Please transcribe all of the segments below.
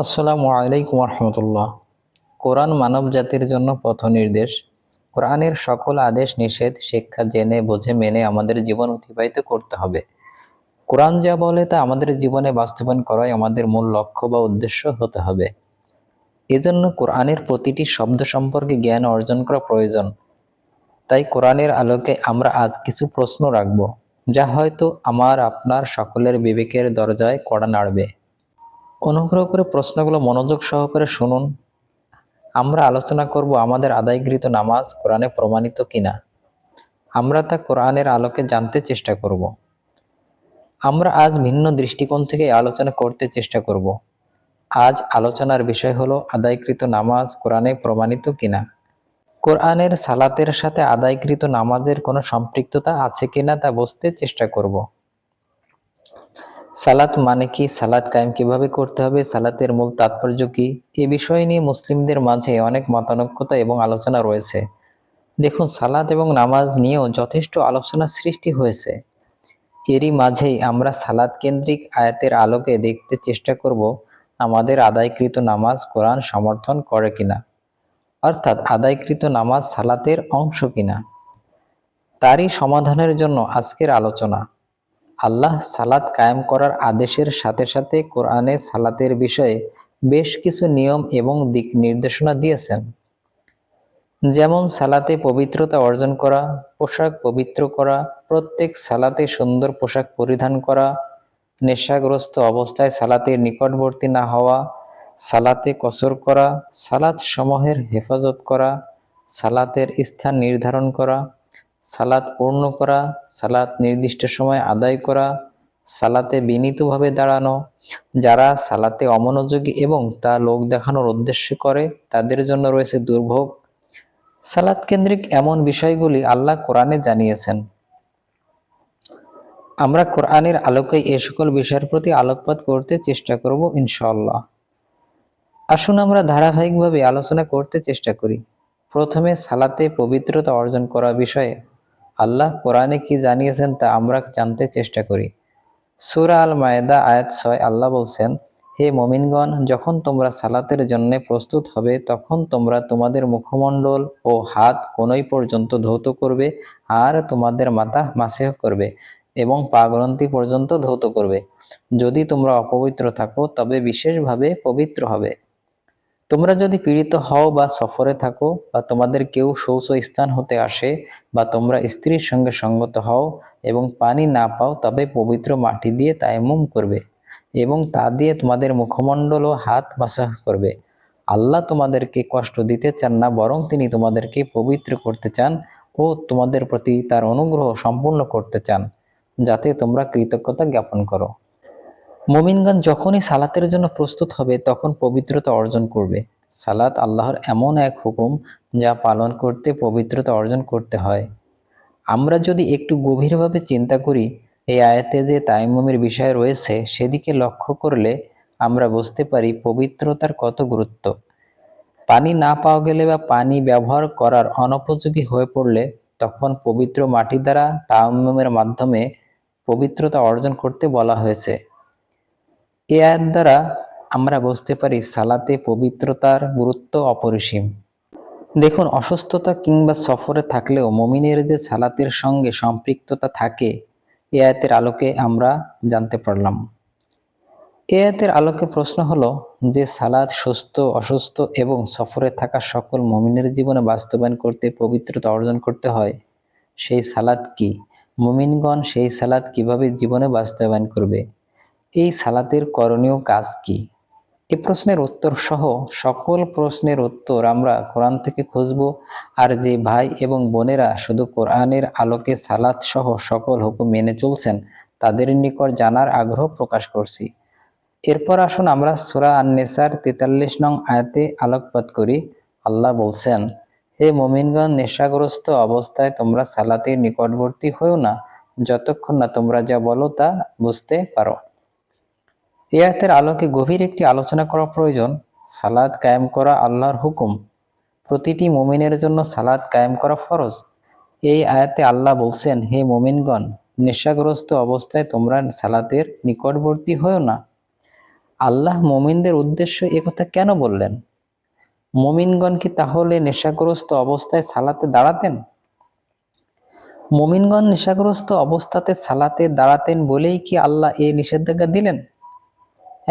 আসসালামু আলাইকুম রহমতুল্লাহ। কোরআন মানব জাতির জন্য পথ নির্দেশ। কোরআনের সকল আদেশ নিষেধ শিক্ষা জেনে বুঝে মেনে আমাদের জীবন অতিবাহিত করতে হবে। কোরআন যা বলে তা আমাদের জীবনে বাস্তবায়ন করাই আমাদের মূল লক্ষ্য বা উদ্দেশ্য হতে হবে। এজন্য কোরআনের প্রতিটি শব্দ সম্পর্কে জ্ঞান অর্জন করা প্রয়োজন। তাই কোরআনের আলোকে আমরা আজ কিছু প্রশ্ন রাখব, যা হয়তো আমার আপনার সকলের বিবেকের দরজায় কড়া নাড়বে। অনুগ্রহ করে প্রশ্নগুলো মনোযোগ সহকারে শুনুন। আমরা আলোচনা করব আমাদের আদায়কৃত নামাজ কোরআনে প্রমাণিত কিনা। আমরা তা কোরআনের আলোকে জানতে চেষ্টা করব। আমরা আজ ভিন্ন দৃষ্টিকোণ থেকে আলোচনা করতে চেষ্টা করব। আজ আলোচনার বিষয় হলো আদায়কৃত নামাজ কোরআনে প্রমাণিত কিনা। কোরআনের সালাতের সাথে আদায়কৃত নামাজের কোনো সম্পৃক্ততা আছে কিনা তা বুঝতে চেষ্টা করব। সালাত মানে কি, সালাত কায়েম কিভাবে করতে হবে, সালাতের মূল তাৎপর্য কি, এ বিষয় নিয়ে মুসলিমদের মাঝে অনেক মতানৈক্যতা এবং আলোচনা রয়েছে। দেখুন, সালাত এবং নামাজ নিয়েও যথেষ্ট আলোচনা সৃষ্টি হয়েছে। এরই মাঝেই আমরা সালাত কেন্দ্রিক আয়াতের আলোকে দেখতে চেষ্টা করব আমাদের আদায়কৃত নামাজ কোরআন সমর্থন করে কিনা, অর্থাৎ আদায়কৃত নামাজ সালাতের অংশ কিনা। তারই সমাধানের জন্য আজকের আলোচনা। আল্লাহ সালাত কায়েম করার আদেশের সাথে সাথে কোরআনে সালাতের বিষয়ে বেশ কিছু নিয়ম এবং দিক নির্দেশনা দিয়েছেন। যেমন সালাতে পবিত্রতা অর্জন করা, পোশাক পবিত্র করা, প্রত্যেক সালাতে সুন্দর পোশাক পরিধান করা, নেশাগ্রস্ত অবস্থায় সালাতের নিকটবর্তী না হওয়া, সালাতে কসর করা, সালাত সমূহের হেফাজত করা, সালাতের স্থান নির্ধারণ করা, সালাত পূর্ণ করা, সালাত নির্দিষ্ট সময় আদায় করা, সালাতে বিনীতভাবে দাঁড়ানো, যারা সালাতে অমনোযোগী এবং তা লোক দেখানোর উদ্দেশ্যে করে তাদের জন্য রয়েছে দুর্ভোগ। সালাত কেন্দ্রিক এমন বিষয়গুলি আল্লাহ কোরআনে জানিয়েছেন। আমরা কোরআনের আলোকে এ সকল বিষয়ের প্রতি আলোকপাত করতে চেষ্টা করব ইনশাআল্লাহ। আসুন আমরা ধারাবাহিকভাবে আলোচনা করতে চেষ্টা করি। প্রথমে সালাতে পবিত্রতা অর্জন করা বিষয়ে আল্লাহ কোরআনে কি জানিয়েছেন তা আমরা জানতে চেষ্টা করি। সূরা আল মায়েদা আয়াত 6 আল্লাহ বলছেন, হে মুমিনগণ, যখন তোমরা সালাতের জন্য প্রস্তুত হবে তখন তোমরা তোমাদের মুখমণ্ডল ও হাত কোনই পর্যন্ত ধৌত করবে, আর তোমাদের মাথা মাসিহ করবে এবং পা গ্রন্থি পর্যন্ত ধৌত করবে। যদি তোমরা অপবিত্র থাকো তবে বিশেষভাবে পবিত্র হবে। তোমরা যদি পীড়িত হও বা সফরে থাকো বা তোমাদের কেউ শৌচ স্থান হতে আসে বা তোমরা স্ত্রীর সঙ্গে সঙ্গত হও এবং পানি না পাও, তবে পবিত্র মাটি দিয়ে তায়াম্মুম করবে এবং তা দিয়ে তোমাদের মুখমণ্ডল ও হাত মাসাহ করবে। আল্লাহ তোমাদেরকে কষ্ট দিতে চান না, বরং তিনি তোমাদেরকে পবিত্র করতে চান ও তোমাদের প্রতি তার অনুগ্রহ সম্পূর্ণ করতে চান, যাতে তোমরা কৃতজ্ঞতা জ্ঞাপন করো। মুমিনগণ যখনই সালাতের জন্য প্রস্তুত হবে তখন পবিত্রতা অর্জন করবে। সালাত আল্লাহর এমন এক হুকুম যা পালন করতে পবিত্রতা অর্জন করতে হয়। আমরা যদি একটু গভীরভাবে চিন্তা করি এই আয়াতে যে তায়াম্মুমের বিষয় রয়েছে সেদিকে লক্ষ্য করলে আমরা বুঝতে পারি পবিত্রতার কত গুরুত্ব। পানি না পাওয়া গেলে বা পানি ব্যবহার করার অনুপযোগী হয়ে পড়লে তখন পবিত্র মাটি দ্বারা তায়াম্মুমের মাধ্যমে পবিত্রতা অর্জন করতে বলা হয়েছে। এ আয়াত দ্বারা আমরা বুঝতে পারি সালাতে পবিত্রতার গুরুত্ব অপরিসীম। দেখুন, অসুস্থতা কিংবা সফরে থাকলেও মুমিনের যে সালাতের সঙ্গে সম্পৃক্ততা থাকে এ আয়াতের আলোকে আমরা জানতে পারলাম। এ আয়াতের আলোকে প্রশ্ন হলো, যে সালাত সুস্থ, অসুস্থ এবং সফরে থাকা সকল মুমিনের জীবনে বাস্তবায়ন করতে পবিত্রতা অর্জন করতে হয়, সেই সালাত কি? মুমিনগণ সেই সালাত কিভাবে জীবনে বাস্তবায়ন করবে? এই সালাতের করণীয় কাজ কি? এই প্রশ্নের উত্তর সহ সকল প্রশ্নের উত্তর আমরা কোরআন থেকে খুঁজব। আর যে ভাই এবং বোনেরা শুধু কোরআনের আলোকে সালাত সহ সকল হুকুম মেনে চলছেন তাদের নিকট জানার আগ্রহ প্রকাশ করছি। এরপর আসুন আমরা সূরা আন-নিসার 43 নং আয়াতে আলোকপাত করি। আল্লাহ বলছেন, হে মুমিনগণ, নেশাগ্রস্ত অবস্থায় তোমরা সালাতের নিকটবর্তী হও না যতক্ষণ না তোমরা যা বলো তা বুঝতে পারো। এই আয়াতের আলোকে গভীর একটি আলোচনা করা প্রয়োজন। সালাত কায়েম করা আল্লাহর হুকুম, প্রতিটি মুমিনের জন্য সালাত কায়েম করা ফরজ। এই আয়াতে আল্লাহ বলছেন, হে মুমিনগণ, নেশাগ্রস্ত অবস্থায় তোমরা সালাতের নিকটবর্তী হও না। আল্লাহ মুমিনদের উদ্দেশ্যে একথা কেন বললেন? মুমিনগণ কি তাহলে নেশাগ্রস্ত অবস্থায় সালাতে দাঁড়াতেন? মুমিনগণ নেশাগ্রস্ত অবস্থাতে সালাতে দাঁড়াতেন বলেই কি আল্লাহ এই নিষেধাজ্ঞা দিলেন?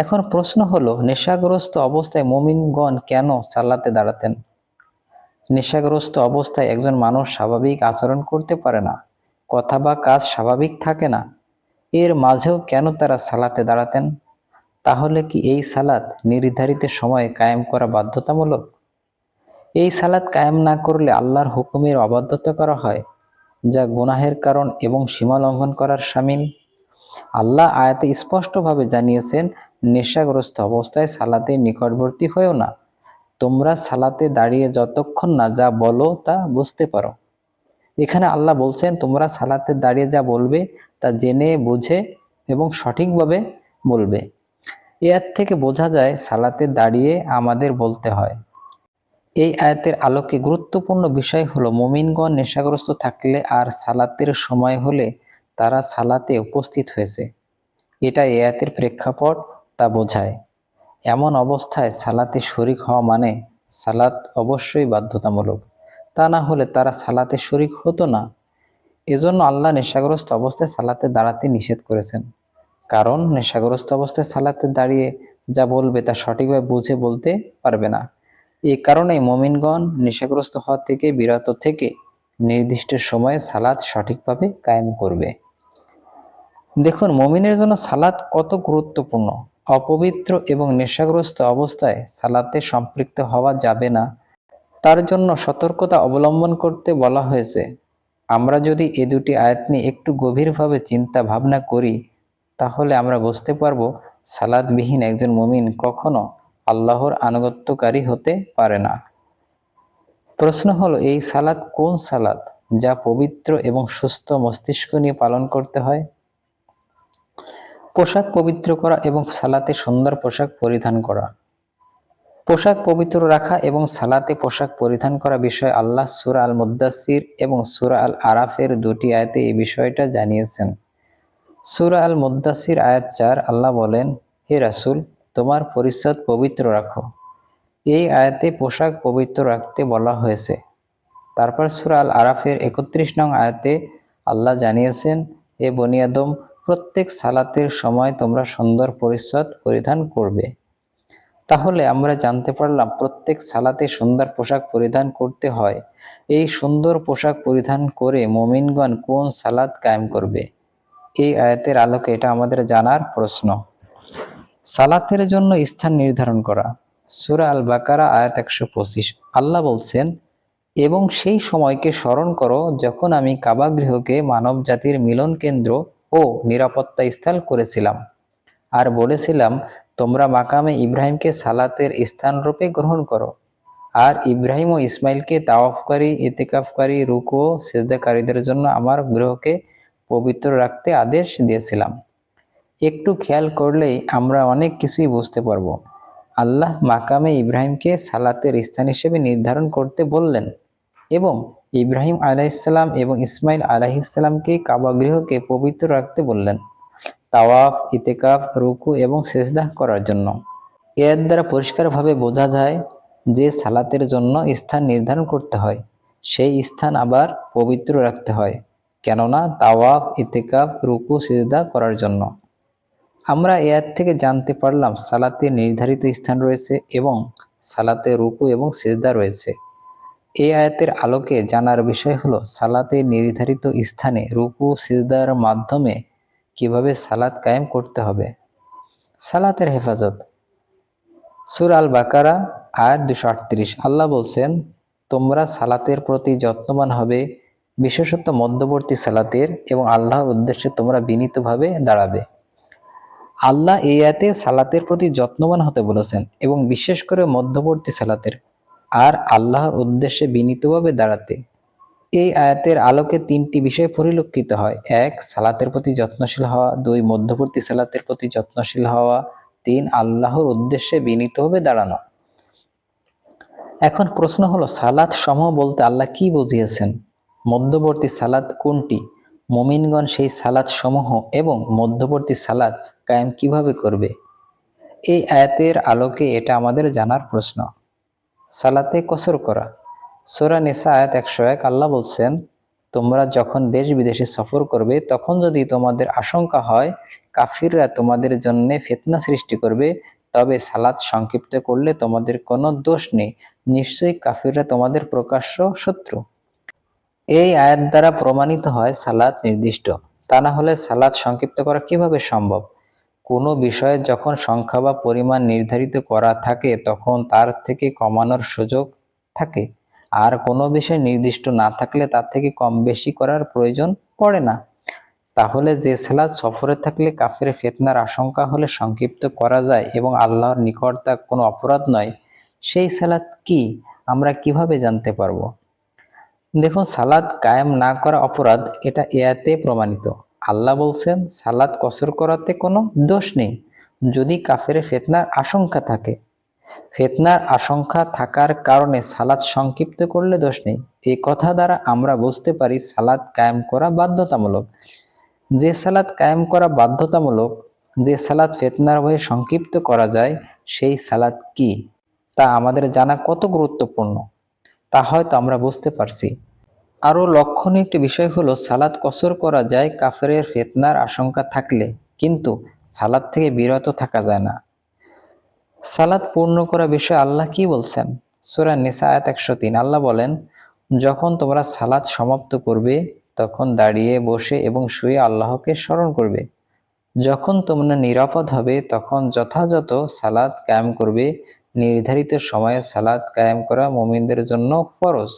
এখন প্রশ্ন হলো, নেশাগ্রস্ত অবস্থায় মুমিনগণ কেন সালাতে দাঁড়াতেন? নেশাগ্রস্ত অবস্থায় একজন মানুষ স্বাভাবিক আচরণ করতে পারে না, কথা বা কাজ স্বাভাবিক থাকে না। এর মাঝেও কেন তারা সালাতে দাঁড়াতেন? তাহলে কি এই সালাত নির্ধারিত সময়ে কায়েম করা বাধ্যতামূলক? এই সালাত কায়েম না করলে আল্লাহর হুকুমের অবাধ্যতা করা হয়, যা গুনাহের কারণ এবং সীমা লঙ্ঘন করার শামিল। আল্লাহ আয়াতে স্পষ্টভাবে জানিয়েছেন, নেশাগ্রস্ত অবস্থায় সালাতে নিকটবর্তী হয়েও না। তোমরা সালাতে দাঁড়িয়ে যতক্ষণ না যা বলো তা বুঝতে পারো। এখানে আল্লাহ বলছেন, তোমরা সালাতে দাঁড়িয়ে যা বলবে তা জেনে বুঝে এবং সঠিকভাবে বলবে। এর থেকে বোঝা যায় সালাতে দাঁড়িয়ে আমাদের বলতে হয়। এই আয়াতের আলোকে গুরুত্বপূর্ণ বিষয় হলো, মুমিনগণ নেশাগ্রস্ত থাকলে আর সালাতের সময় হলে তারা সালাতে উপস্থিত হয়েছে। এটা এই আয়াতের প্রেক্ষাপট তা বোঝায়। এমন অবস্থায় সালাতে শরিক হওয়া মানে সালাত অবশ্যই বাধ্যতামূলক, তা না হলে তারা সালাতে শরিক হতো না। এজন্য আল্লাহ নেশাগ্রস্ত অবস্থায় সালাতে দাঁড়াতে নিষেধ করেছেন, কারণ নেশাগ্রস্ত অবস্থায় সালাতে দাঁড়িয়ে যা বলবে তা সঠিকভাবে বুঝে বলতে পারবে না। এই কারণেই মুমিনগণ নেশাগ্রস্ত হওয়া থেকে বিরত থেকে নির্দিষ্ট সময়ে সালাত সঠিকভাবে কায়েম করবে। দেখুন, মুমিনের জন্য সালাত কত গুরুত্বপূর্ণ। অপবিত্র এবং নেশাগ্রস্ত অবস্থায় সালাতে সম্পৃক্ত হওয়া যাবে না, তার জন্য সতর্কতা অবলম্বন করতে বলা হয়েছে। আমরা যদি এ দুটি আয়াত নিয়ে একটু গভীরভাবে চিন্তা ভাবনা করি, তাহলে আমরা বুঝতে পারব সালাতবিহীন একজন মুমিন কখনো আল্লাহর আনুগত্যকারী হতে পারে না। প্রশ্ন হলো, এই সালাত কোন সালাত যা পবিত্র এবং সুস্থ মস্তিষ্ক নিয়ে পালন করতে হয়? পোশাক পবিত্র করা এবং সালাতে সুন্দর পোশাক পরিধান করা। পোশাক পবিত্র রাখা এবং সালাতে পোশাক পরিধান করা বিষয়ে আল্লাহ সূরা আল মুদ্দাসসির এবং সূরা আল আরাফের দুটি আয়াতে এই বিষয়টা জানিয়েছেন। সূরা আল মুদ্দাসসির আয়াত 4 আল্লাহ বলেন, হে রাসূল, তোমার পরিচ্ছদ পবিত্র রাখো। এই আয়াতে পোশাক পবিত্র রাখতে বলা হয়েছে। তারপর সূরা আল আরাফের 31 নং আয়াতে আল্লাহ জানিয়েছেন, হে বনি আদম, প্রত্যেক সালাতের সময় তোমরা সুন্দর পরিচ্ছদ পরিধান করবে। তাহলে আমরা জানতে পারলাম প্রত্যেক সালাতে সুন্দর পোশাক পরিধান করতে হয়। এই সুন্দর পোশাক পরিধান করে মুমিনগণ কোন সালাত কায়েম করবে? এই আয়াতের আলোকে এটা আমাদের জানার প্রশ্ন। সালাতের জন্য স্থান নির্ধারণ করা। সূরা আল বাকারা আয়াত 125 আল্লাহ বলছেন, এবং সেই সময়কে স্মরণ করো যখন আমি কাবা গৃহকে মানব জাতির মিলন কেন্দ্র ও নিরাপত্তা স্থল করেছিলাম, আর বলেছিলাম, তোমরা মাকামে ইব্রাহিমকে সালাতের স্থানরূপে গ্রহণ করো, আর ইব্রাহিম ও ইসমাইলকে তাওয়াফকারী, ইতিকাফকারী, রুকু ও সিজদাকারীদের জন্য আমার গৃহকে পবিত্র রাখতে আদেশ দিয়েছিলাম। একটু খেয়াল করলেই আমরা অনেক কিছুই বুঝতে পারব। আল্লাহ মাকামে ইব্রাহিমকে সালাতের স্থান হিসেবে নির্ধারণ করতে বললেন এবং ইব্রাহিম আলাইহিসসালাম এবং ইসমাইল আলাইহিসসালামকে কাবা গৃহকে পবিত্র রাখতে বললেন তাওয়াফ, ইতিকাফ, রুকু এবং সিজদা করার জন্য। এর দ্বারা পরিষ্কারভাবে বোঝা যায় যে সালাতের জন্য স্থান নির্ধারণ করতে হয়, সেই স্থান আবার পবিত্র রাখতে হয়, কেননা তাওয়াফ, ইতিকাফ, রুকু, সিজদা করার জন্য। আমরা এর থেকে জানতে পারলাম সালাতে নির্ধারিত স্থান রয়েছে এবং সালাতে রুকু এবং সিজদা রয়েছে। এই আয়াতের আলোকে জানার বিষয় হলো, সালাতে নির্ধারিত স্থানে রুকু সিজদার মাধ্যমে কিভাবে সালাত কায়েম করতে হবে। সালাতের হেফাজত। সূরা আল বাকারা আয়াত 238 আল্লাহ বলছেন, তোমরা সালাতের প্রতি যত্নবান হবে, বিশেষত মধ্যবর্তী সালাতের, এবং আল্লাহর উদ্দেশ্যে তোমরা বিনীতভাবে দাঁড়াবে। আল্লাহ এই আয়াতে সালাতের প্রতি যত্নবান হতে বলেছেন এবং বিশেষ করে মধ্যবর্তী সালাতের আর আল্লাহর উদ্দেশ্যে বিনীতভাবে দাঁড়াতে। এই আয়াতের আলোকে তিনটি বিষয় পরিলক্ষিত হয়: 1. সালাতের প্রতি যত্নশীল হওয়া, 2. মধ্যবর্তী সালাতের প্রতি যত্নশীল হওয়া, 3. আল্লাহর উদ্দেশ্যে বিনীতভাবে দাঁড়ানো। এখন প্রশ্ন হলো, সালাত সমূহ বলতে আল্লাহ কি বুঝিয়েছেন? মধ্যবর্তী সালাত কোনটি? মুমিনগণ সেই সালাত সমূহ এবং মধ্যবর্তী সালাত কায়েম কিভাবে করবে? এই আয়াতের আলোকে এটা আমাদের জানার প্রশ্ন। সালাতে কসর করা। সূরা নিসা আয়াত 101 আল্লাহ বলছেন, তোমরা যখন দেশ বিদেশে সফর করবে তখন যদি তোমাদের আশঙ্কা হয় কাফিররা তোমাদের জন্য ফিতনা সৃষ্টি করবে, তবে সালাত সংক্ষিপ্ত করলে তোমাদের কোনো দোষ নেই, নিশ্চয়ই কাফিররা তোমাদের প্রকাশ্য শত্রু। এই আয়াত দ্বারা প্রমাণিত হয় সালাত নির্দিষ্ট, তা না হলে সালাত সংক্ষিপ্ত করা কিভাবে সম্ভব? কোনো বিষয়ে যখন সংখ্যা বা পরিমাণ নির্ধারিত করা থাকে তখন তার থেকে কমানোর সুযোগ থাকে, আর কোনো বিষয় নির্দিষ্ট না থাকলে তার থেকে কম বেশি করার প্রয়োজন পড়ে না। তাহলে যে সালাত সফরে থাকলে কাফের ফিতনার আশঙ্কা হলে সংক্ষিপ্ত করা যায় এবং আল্লাহর নিকট তা কোনো অপরাধ নয়, সেই সালাত কি আমরা কিভাবে জানতে পারবো? দেখুন, সালাত কায়েম না করা অপরাধ, এটা এয়াতে প্রমাণিত। আল্লাহ বলছেন সালাত কসর করাতে কোনো দোষ নেই যদি কাফের ফিতনার আশঙ্কা থাকে। ফিতনার আশঙ্কা থাকার কারণে সালাত সংক্ষিপ্ত করলে দোষ নেই। এই কথা দ্বারা আমরা বুঝতে পারি সালাত কায়েম করা বাধ্যতামূলক। যে সালাত কায়েম করা বাধ্যতামূলক, যে সালাত ফিতনার ভয়ে সংক্ষিপ্ত করা যায়, সেই সালাত কি তা আমাদের জানা কত গুরুত্বপূর্ণ তা হয়তো আমরা বুঝতে পারছি। আরও লক্ষণীয় একটি বিষয় হলো সালাত কসর করা যায় কাফেরের ফিতনার আশঙ্কা থাকলে, কিন্তু সালাত থেকে বিরত থাকা যায় না। সালাত পূর্ণ করা বিষয়ে আল্লাহ কি বলছেন? সূরা নিসা আয়াত 103 আল্লাহ বলেন, যখন তোমরা সালাত সমাপ্ত করবে তখন দাঁড়িয়ে, বসে এবং শুয়ে আল্লাহকে স্মরণ করবে। যখন তোমরা নিরাপদ হবে তখন যথাযথ সালাত কায়েম করবে। নির্ধারিত সময়ে সালাত কায়েম করা মুমিনদের জন্য ফরজ।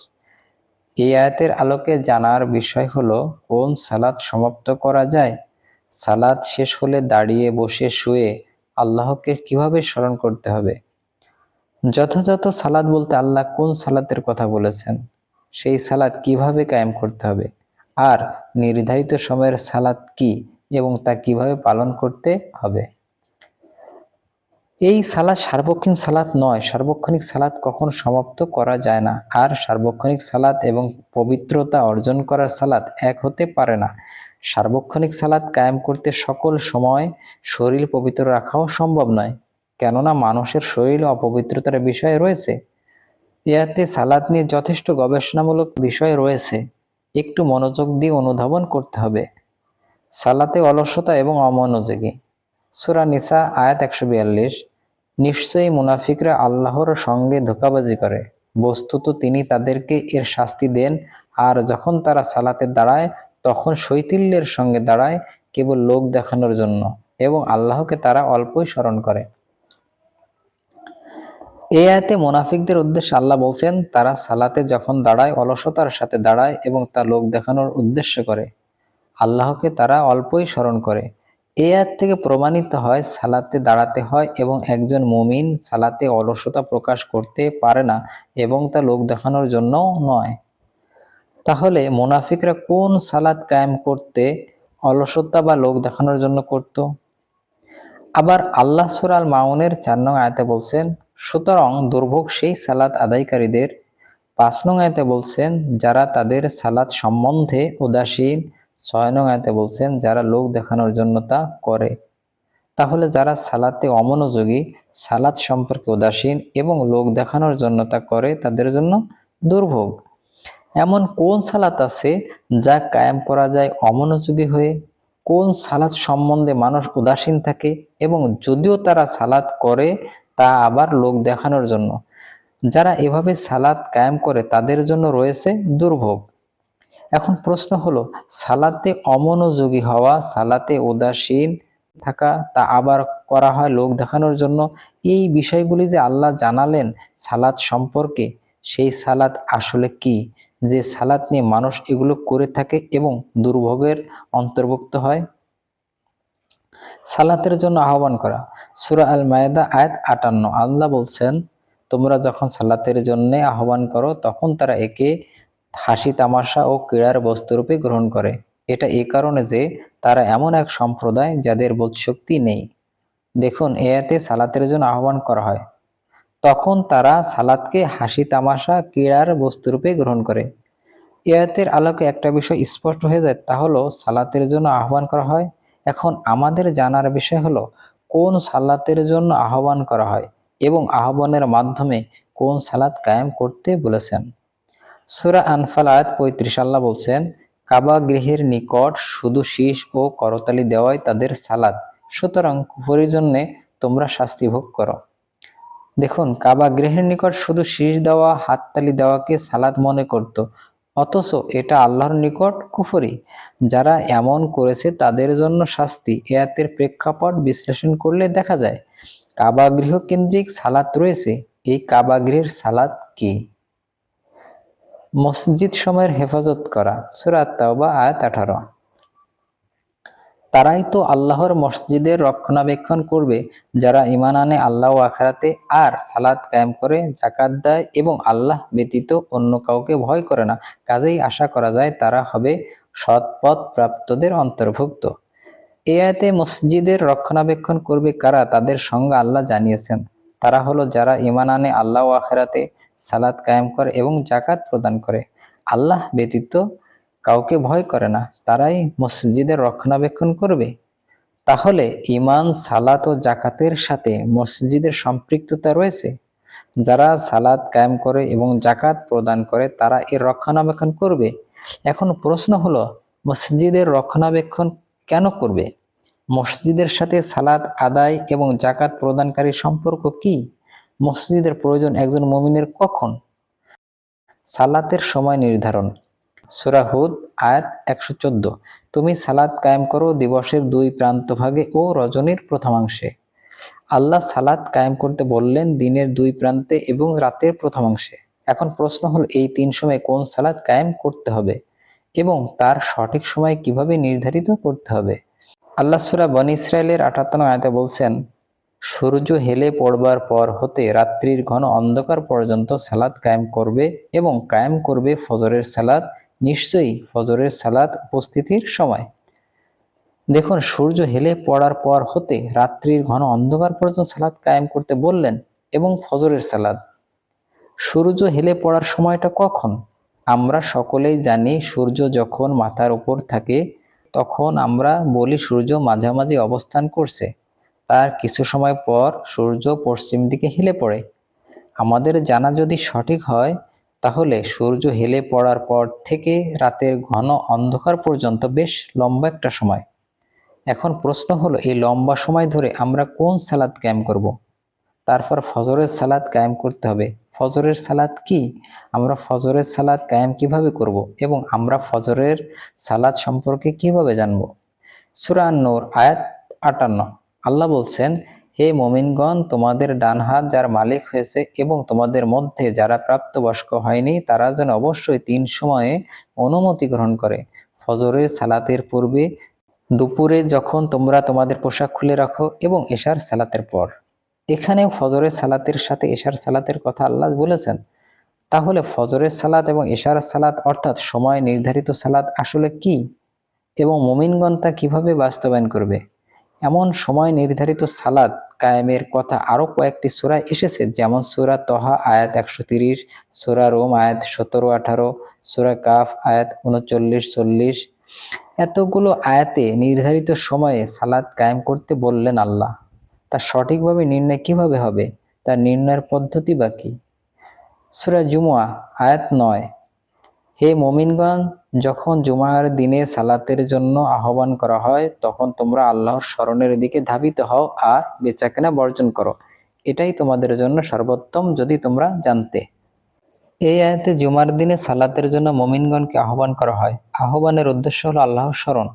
এই আয়াতের আলোকে জানার বিষয় হলো কোন সালাত সমাপ্ত করা যায়। সালাত শেষ হলে দাঁড়িয়ে, বসে, শুয়ে আল্লাহকে কিভাবে স্মরণ করতে হবে। যথাযথ সালাত বলতে আল্লাহ কোন সালাতের কথা বলেছেন, সেই সালাত কিভাবে কায়েম করতে হবে, আর নির্ধারিত সময়ের সালাত কি এবং তা কিভাবে পালন করতে হবে। এই সালাত সার্বক্ষণিক সালাত নয়। সার্বক্ষণিক সালাত কখনো সমাপ্ত করা যায় না, আর সার্বক্ষণিক সালাত এবং পবিত্রতা অর্জন করার সালাত এক হতে পারে না। সার্বক্ষণিক সালাত কায়েম করতে সকল সময় শরীর পবিত্র রাখাও সম্ভব নয়, কেননা মানুষের শরীরে অপবিত্রতার বিষয় রয়েছে। ইয়াতে সালাত নিয়ে যথেষ্ট গবেষণামূলক বিষয় রয়েছে, একটু মনোযোগ দিয়ে অনুধাবন করতে হবে। সালাতে অলসতা এবং অমনোযোগী। সূরা নিসা আয়াত 142, নিশ্চয়ই মুনাফিকরা আল্লাহর সঙ্গে ধোঁকাবাজি করে, বস্তুত তিনি তাদেরকে এর শাস্তি দেন, আর যখন তারা সালাতে দাঁড়ায় তখন শৈথিল্যের সঙ্গে দাঁড়ায়, কেবল লোক দেখানোর জন্য, এবং আল্লাহকে তারা অল্পই স্মরণ করে। এই আয়াতে মুনাফিকদের উদ্দেশ্যে আল্লাহ বলছেন, তারা সালাতে যখন দাঁড়ায় অলসতার সাথে দাঁড়ায় এবং তা লোক দেখানোর উদ্দেশ্য করে, আল্লাহকে তারা অল্পই স্মরণ করে। এই আয়াত থেকে প্রমাণিত হয় সালাতে দাঁড়াতে হয় এবং একজন মুমিন সালাতে অলসতা প্রকাশ করতে পারে না এবং তা লোক দেখানোর জন্য নয়। তাহলে মুনাফিকরা কোন সালাত কায়েম করতে অলসতা বা লোক দেখানোর জন্য করত? আবার আল্লাহ সূরা আল মাউনের 4 নং আয়াতে বলছেন, সুতরাং দুর্ভোগ সেই সালাত আদায়কারীদের। 5 নং আয়াতে বলছেন যারা তাদের সালাত সম্বন্ধে উদাসীন। 6 নং আয়াতে বলছেন যারা লোক দেখানোর জন্য তা করে। তাহলে যারা সালাতে অমনোযোগী, সালাত সম্পর্কে উদাসীন এবং লোক দেখানোর জন্য তা করে, তাদের জন্য দুর্ভোগ। এমন কোন সালাত আছে যা কায়েম করা যায় অমনোযোগী হয়ে? কোন সালাত সম্বন্ধে মানুষ উদাসীন থাকে এবং যদিও তারা সালাত করে তা আবার লোক দেখানোর জন্য? যারা এভাবে সালাত কায়েম করে তাদের জন্য রয়েছে দুর্ভোগ। এখন প্রশ্ন হলো, সালাতে অমনোযোগী হওয়া, সালাতে উদাসীন থাকা, তা আবার করা হয় লোক দেখানোর জন্য। এই বিষয়গুলি যে আল্লাহ জানালেন সালাত সম্পর্কে, সেই সালাত আসলে কি, যে সালাত নিয়ে মানুষ এগুলো করে থাকে এবং দুর্ভোগের অন্তর্ভুক্ত হয়? সালাতের জন্য আহ্বান করা। সূরা আল মায়েদা আয়াত 58 আল্লাহ বলছেন, তোমরা যখন সালাতের জন্য আহ্বান করো তখন তারা একে হাসি তামাশা ও ক্রীড়ার বস্তুরূপে গ্রহণ করে। এটা এই কারণে যে তারা এমন এক সম্প্রদায় যাদের বোধশক্তি নেই। দেখুন, এতে সালাতের জন্য আহ্বান করা হয়, তখন তারা সালাতকে হাসি তামাশা ক্রীড়ার বস্তুরূপে গ্রহণ করে। আয়াতের আলোকে একটা বিষয় স্পষ্ট হয়ে যায়, তা হলো সালাতের জন্য আহ্বান করা হয়। এখন আমাদের জানার বিষয় হলো কোন সালাতের জন্য আহ্বান করা হয় এবং আহ্বানের মাধ্যমে কোন সালাত কায়েম করতে বলেছেন। সূরা আনফাল আয়াত 35 আল্লাহ বলছেন, কাবা গৃহের নিকট শুধু শীষ ও করতালি দেওয়াই তাদের সালাত, সুতরাং কুফরের জন্য তোমরা শাস্তি ভোগ করো। দেখুন, কাবা গৃহের নিকট শুধু শীষ দেওয়া, হাততালি দেওয়াকে সালাত মনে করত, অথচ এটা আল্লাহর নিকট কুফরি। যারা এমন করেছে তাদের জন্য শাস্তি। এ আয়াতের প্রেক্ষাপট বিশ্লেষণ করলে দেখা যায় কাবা গৃহ কেন্দ্রিক সালাত রয়েছে। এই কাবা গৃহের সালাত কি? মসজিদ সময়ের হেফাজত করা, সূরা আত-তাওবা আয়াত 18। তারাই তো আল্লাহর মসজিদের রক্ষণাবেক্ষণ করবে যারা ঈমান আনে আল্লাহ ও আখিরাতে, আর সালাত কায়েম করে, যাকাত দেয় এবং আল্লাহ ব্যতীত অন্য কাউকে ভয় করে না। কাজেই আশা করা যায় তারা হবে সৎপথ প্রাপ্তদের অন্তর্ভুক্ত। এই আয়াতে মসজিদের রক্ষণাবেক্ষণ করবে কারা, তাদের সংজ্ঞা আল্লাহ জানিয়েছেন। তারা হলো যারা ঈমান আনে আল্লাহ ও আখিরাতে, সালাত কায়েম করে এবং যাকাত প্রদান করে, আল্লাহ ব্যতীত কাউকে ভয় করে না, তারাই মসজিদের রক্ষণাবেক্ষণ করবে। তাহলে ঈমান, সালাত ও যাকাতের সাথে মসজিদের সম্পৃক্ততা রয়েছে। যারা সালাত কায়েম করে এবং যাকাত প্রদান করে তারা এর রক্ষণাবেক্ষণ করবে। এখন প্রশ্ন হলো, মসজিদের রক্ষণাবেক্ষণ কেন করবে? মসজিদের সাথে সালাত আদায় এবং যাকাত প্রদানকারীর সম্পর্ক কি? মসজিদের প্রয়োজন একজন মুমিনের কখন? সালাতের সময় নির্ধারণ, সূরা হুদ আয়াত 114। তুমি সালাত কায়েম করো দিবসের 2 প্রান্তভাগে ও রজনীর প্রথমাংশে। আল্লাহ সালাত কায়েম করতে বললেন দিনের 2 প্রান্তে এবং রাতের প্রথমাংশে। এখন প্রশ্ন হল, এই 3 সময়ে কোন সালাত কায়েম করতে হবে এবং তার সঠিক সময় কিভাবে নির্ধারিত করতে হবে? আল্লাহ সূরা বনী ইসরাইলের 58 আয়াতে বলছেন, সূর্য হেলে পড়বার পর হতে রাত্রির ঘন অন্ধকার পর্যন্ত সালাত কায়েম করবে এবং কায়েম করবে ফজরের সালাত, নিশ্চয়ই ফজরের সালাত উপস্থিতির সময়। দেখুন, সূর্য হেলে পড়ার পর হতে রাত্রির ঘন অন্ধকার পর্যন্ত সালাত কায়েম করতে বললেন এবং ফজরের সালাত। সূর্য হেলে পড়ার সময়টা কখন? আমরা সকলেই জানি সূর্য যখন মাথার উপর থাকে তখন আমরা বলি সূর্য মাঝামাঝি অবস্থান করছে। তার কিছু সময় পর সূর্য পশ্চিম দিকে হেলে পড়ে। আমাদের জানা যদি সঠিক হয় তাহলে সূর্য হেলে পড়ার পর থেকে রাতের ঘন অন্ধকার পর্যন্ত বেশ লম্বা একটা সময়। এখন প্রশ্ন হলো, এই লম্বা সময় ধরে আমরা কোন সালাত কায়েম করব? তারপর ফজরের সালাত কায়েম করতে হবে। ফজরের সালাত কি? আমরা ফজরের সালাত কায়েম কিভাবে করব এবং আমরা ফজরের সালাত সম্পর্কে কিভাবে জানব? সূরা আন-নূর আয়াত 58 আল্লাহ বলছেন, হে মুমিনগণ, তোমাদের ডান হাত যার মালিক হয়েছে এবং তোমাদের মধ্যে যারা প্রাপ্তবয়স্ক হয়নি তারা যেন অবশ্যই 3 সময়ে অনুমতি গ্রহণ করে। ফজরের সালাতের পূর্বে, দুপুরে যখন তোমরা তোমাদের পোশাক খুলে রাখো এবং এশার সালাতের পর। এখানেও ফজরের সালাতের সাথে এশার সালাতের কথা আল্লাহ বলেছেন। তাহলে ফজরের সালাত এবং এশার সালাত অর্থাৎ সময় নির্ধারিত সালাত আসলে কি এবং মুমিনগণ তা কিভাবে বাস্তবায়ন করবে? এমন সময় নির্ধারিত সালাত কায়েমের কথা আরও কয়েকটি সূরায় এসেছে, যেমন সূরা তহা আয়াত 130, সূরা রুম আয়াত 17-18, সূরা কাফ আয়াত 39-40। এতগুলো আয়াতে নির্ধারিত সময়ে সালাত কায়েম করতে বললেন আল্লাহ। তা সঠিকভাবে নির্ণয় কিভাবে হবে? তার নির্ণয়ের পদ্ধতি বা কি? সূরা জুমুয়া আয়াত 9, হে মুমিনগণ, যখন জুমার দিনে সালাতের জন্য আহ্বান করা হয় তখন তোমরা আল্লাহর স্মরণের দিকে ধাবিত হও আর বেচাকেনা বর্জন করো, এটাই তোমাদের জন্য সর্বোত্তম যদি তোমরা জানতে। এই আয়াতে জুমার দিনে সালাতের জন্য মুমিনগণকে আহ্বান করা হয়। আহ্বানের উদ্দেশ্য হলো আল্লাহর স্মরণ।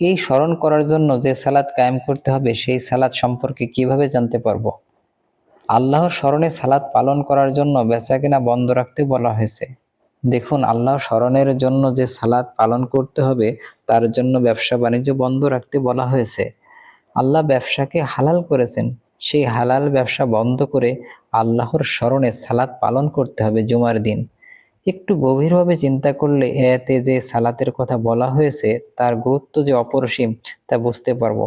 এই স্মরণ করার জন্য যে সালাত কায়েম করতে হবে সেই সালাত সম্পর্কে কিভাবে জানতে পারবো? আল্লাহর স্মরণে সালাত পালন করার জন্য বেচাকেনা বন্ধ রাখতে বলা হয়েছে। দেখুন, আল্লাহর স্মরণের জন্য যে সালাত পালন করতে হবে তার জন্য ব্যবসা বাণিজ্য বন্ধ রাখতে বলা হয়েছে। আল্লাহ ব্যবসাকে হালাল করেছেন, সেই হালাল ব্যবসা বন্ধ করে আল্লাহর স্মরণে সালাত পালন করতে হবে জুমার দিন। একটু গভীরভাবে চিন্তা করলে এতে যে সালাতের কথা বলা হয়েছে তার গুরুত্ব যে অপরিসীম তা বুঝতে পারবো।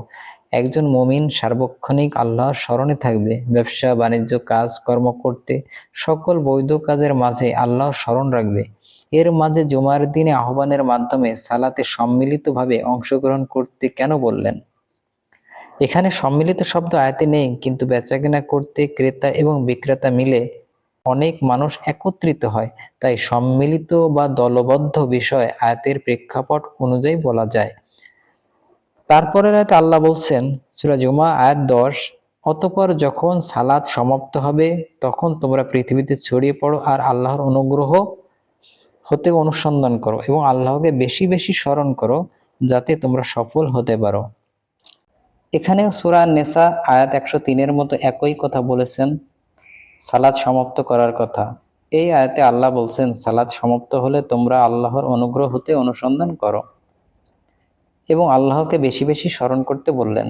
একজন মুমিন সার্বক্ষণিক আল্লাহর স্মরণে থাকবে, ব্যবসা বাণিজ্য কাজ কর্ম করতে সকল বৈধ কাজের মাঝে আল্লাহর স্মরণ রাখবে। এর মাঝে জুমার দিনে আহ্বানের মাধ্যমে সালাতে সম্মিলিতভাবে অংশগ্রহণ করতে কেন বললেন? এখানে সম্মিলিত শব্দ আয়াতে নেই, কিন্তু বেচাকেনা করতে ক্রেতা এবং বিক্রেতা মিলে অনেক মানুষ একত্রিত হয়, তাই সম্মিলিত বা দলবদ্ধ বিষয় আয়াতের প্রেক্ষাপট অনুযায়ী বলা যায়। তারপরের আয়াতে আল্লাহ বলছেন, সূরা জুমা আয়াত 10, অতঃপর যখন সালাত সমাপ্ত হবে তখন তোমরা পৃথিবীতে ছড়িয়ে পড়ো আর আল্লাহর অনুগ্রহ হতে অনুসন্ধান করো এবং আল্লাহকে বেশি বেশি স্মরণ করো যাতে তোমরা সফল হতে পারো। এখানেও সূরা নেসা আয়াত 103-এর মতো একই কথা বলেছেন সালাত সমাপ্ত করার কথা। এই আয়াতে আল্লাহ বলছেন, সালাত সমাপ্ত হলে তোমরা আল্লাহর অনুগ্রহ হতে অনুসন্ধান করো এবং আল্লাহকে বেশি বেশি স্মরণ করতে বললেন।